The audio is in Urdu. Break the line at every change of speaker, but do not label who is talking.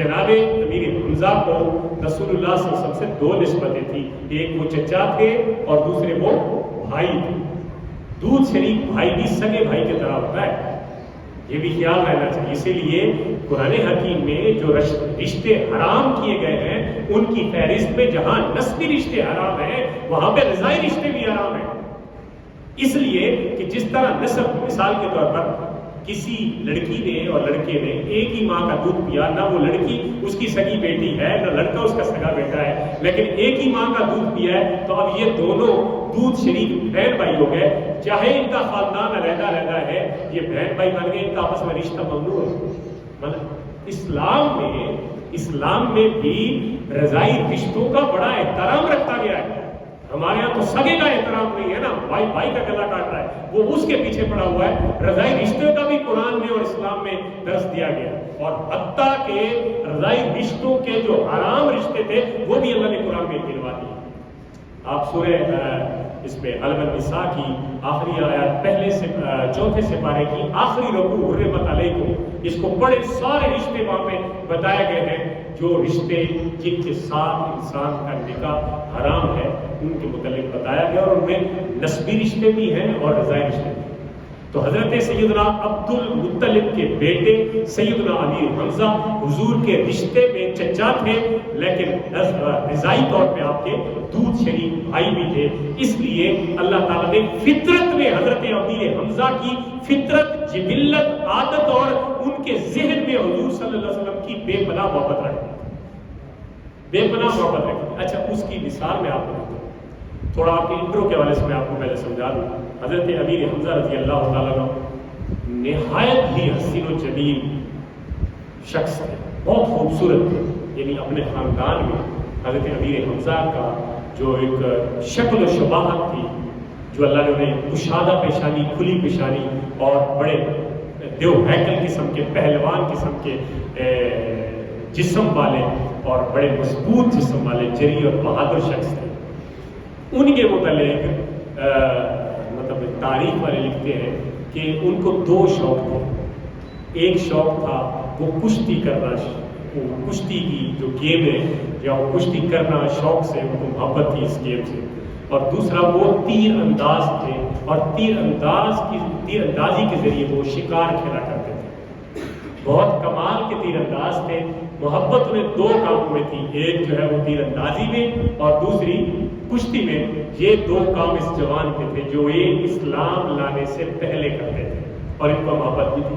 جناب امیر حمزہ کو رسول اللہ صلی اللہ علیہ وسلم سے دو نسبتیں تھیں، ایک وہ چچا تھے اور دوسرے وہ بھائی تھے۔ دودھ شریک بھائی بھی سگے بھائی کی طرح ہوتا ہے، یہ بھی خیال رہنا چاہیے۔ اسی لیے قرآن حکیم میں جو رشتے حرام کیے گئے ہیں ان کی فہرست میں جہاں نسبی رشتے حرام ہیں وہاں پہ رضائی رشتے بھی حرام ہیں، اس لیے کہ جس طرح نسب، مثال کے طور پر کسی لڑکی نے اور لڑکے نے ایک ہی ماں کا دودھ پیا، نہ وہ لڑکی اس کی سگی بیٹی ہے نہ لڑکا اس کا سگا بیٹا ہے، لیکن ایک ہی ماں کا دودھ پیا ہے، تو اب یہ دونوں دودھ شریک بہن بھائی ہو گئے، چاہے ان کا خاندان علیحدہ علیحدہ ہے، یہ بہن بھائی بن گئے، ان کا آپس میں رشتہ ممنوع ہے۔ اسلام میں بھی رضائی رشتوں کا بڑا احترام رکھا گیا ہے۔ ہمارے یہاں تو سگے کا احترام نہیں ہے نا، بھائی بھائی کا گلا کاٹ رہا ہے، وہ اس کے پیچھے پڑا ہوا ہے۔ رضائی رشتے کا بھی قرآن میں اور اسلام میں درس دیا گیا، اور حتیٰ کہ رضائی رشتوں کے جو حرام رشتے تھے وہ بھی اللہ نے قرآن میں گنوا دیے۔ آپ سورہ اس میں النساء کی آخری آیات پہلے سے چوتھے سپارے کی آخری رکوع حرمت علیکم، اس کو بڑے سارے رشتے وہاں پہ بتائے گئے ہیں، جو رشتے جن کے ساتھ انسان کا نکاح حرام ہے ان کے متعلق بتایا گیا، اور ان میں نسبی رشتے بھی ہیں اور رضائی رشتے بھی ہیں۔ تو حضرت سیدنا عبد المطلب کے بیٹے سیدنا امیر حمزہ حضور کے رشتے میں چچا تھے، لیکن رضائی طور پہ آپ کے دودھ شریک بھائی بھی تھے۔ اس لیے اللہ تعالیٰ نے فطرت میں حضرت امیر حمزہ کی فطرت، جبلت، عادت اور ان کے ذہن میں حضور صلی اللہ علیہ وسلم کی بے پناہ محبت رکھی، بے پناہ محبت رکھی۔ اچھا، اس کی مثال میں آپ کو دیتا ہوں، تھوڑا آپ کے انٹرو کے حوالے سے میں آپ کو پہلے سمجھا دوں۔ حضرت امیر حمزہ رضی اللہ تعالیٰ عنہ نہایت ہی حسین و جمیل شخص تھے، بہت خوبصورت تھے، یعنی اپنے خاندان میں حضرت امیر حمزہ کا جو ایک شکل و شباہت تھی، جو اللہ نے انہیں کشادہ پیشانی، کھلی پیشانی اور بڑے دیو ہیکل قسم کے، پہلوان قسم کے جسم والے اور بڑے مضبوط جسم والے جری اور بہادر شخص تھے۔ ان کے متعلق تاریخ والے لکھتے ہیں کہ ان کو دو شوق تھے۔ ایک شوق تھا وہ کشتی کرنا، کشتی کی جو گیم ہے یا وہ کشتی کرنا شوق سے ان کو محبت تھی اس گیم سے، اور دوسرا وہ تیر انداز تھے، اور تیر اندازی کے ذریعے وہ شکار کھیلا کرتے تھے، بہت کمال کے تیر انداز تھے۔ محبت انہیں دو کاموں میں تھی، ایک جو ہے وہ تیر اندازی میں اور دوسری کشتی میں۔ یہ دو کام اس جوان کے تھے جو یہ اسلام لانے سے پہلے کرتے تھے، اور ان کو محبت بھی تھی۔